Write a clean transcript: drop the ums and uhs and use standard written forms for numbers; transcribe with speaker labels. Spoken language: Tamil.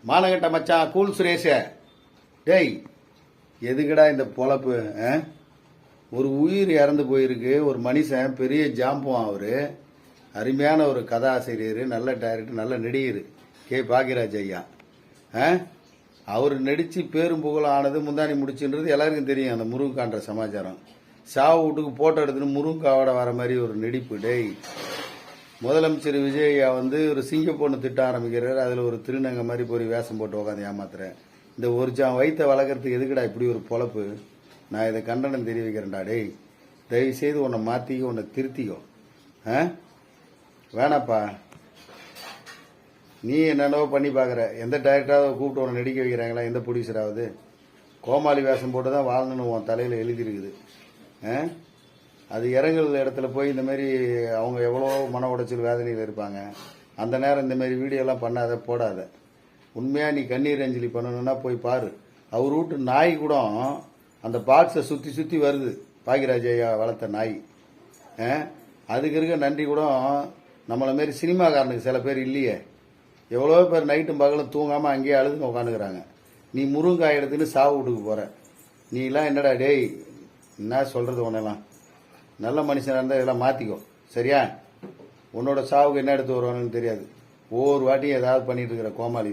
Speaker 1: மானகட்ட மச்சான் கூல் சுரேஷ டேய் எதுக்குடா இந்த பொழப்பு ஒரு உயிர் இறந்து போயிருக்கு. ஒரு மனுஷன் பெரிய ஜாம்புவான். அவரு அருமையான ஒரு கதாசிரியர், நல்ல டைரக்டர், நல்ல நடிகர் கே பாக்யராஜ் ஐயா. அவர் நடிச்சு பேரும் புகழ் ஆனது முந்தானி முடிச்சுன்றது எல்லாருக்கும் தெரியும். அந்த முருங்கான்ற சமாச்சாரம் சாவு வீட்டுக்கு போட்டோ எடுத்துன்னு முருங்காவோட வர மாதிரி ஒரு நடிப்பு. டேய் முதலமைச்சர் விஜய் ஐயா ஒரு சிங்க பொண்ணு திட்ட ஆரம்பிக்கிறாரு. அதில் ஒரு திருநங்க மாதிரி போய் வேஷம் போட்டு உட்காந்து ஏமாத்துறேன். இந்த ஒரு ஜாம் வயிற்ற வளர்க்குறதுக்கு எதுக்குடா இப்படி ஒரு பொழப்பு? நான் இதை கண்டனம் தெரிவிக்கிறேன்டா. டேய் தயவு செய்து உன்னை மாற்றிக்கோ, உன்னை திருத்திக்கோ. வேணாப்பா, நீ என்னென்னவோ பண்ணி பார்க்குற. எந்த டைரக்டராவது கூப்பிட்டு உன்னை நடிக்க வைக்கிறாங்களா? எந்த ப்ரொடியூசராவது? கோமாளி வேஷம் போட்டு தான் வாழணும்னு உன் தலையில் எழுதியிருக்குது. அது இறங்குற இடத்துல போய் இந்த மாதிரி அவங்க எவ்வளோ மன உடைச்சல் வேதனையில் இருப்பாங்க. அந்த நேரம் இந்த மாதிரி வீடியோலாம் பண்ணாத, போடாத. உண்மையாக நீ கண்ணீர் அஞ்சலி பண்ணணும்னா போய் பாரு. அவர் வீட்டு நாய் கூட அந்த பாக்ஸை சுற்றி சுற்றி வருது. பாக்யராஜ் ஐயா வளர்த்த நாய். அதுக்கு இருக்க நன்றி கூட நம்மளை மாரி சினிமாக்காரனுக்கு சில பேர் இல்லையே. எவ்வளோ பேர் நைட்டும் பகலும் தூங்காமல் அங்கேயே அழுதுங்க உட்காந்துக்கிறாங்க. நீ முருங்காய் எடுத்துன்னு சாவு வீட்டுக்கு போகிற. நீலாம் என்னடா டேய், என்ன சொல்கிறது? உன்னெல்லாம் நல்ல மனுஷனாக இருந்தால் இதெல்லாம் மாற்றிக்கோ, சரியா? உன்னோட சாவுக்கு என்ன எடுத்து வருவானுன்னு தெரியாது. ஒவ்வொரு வாட்டியும் ஏதாவது பண்ணிட்டு இருக்கிற கோமாளி.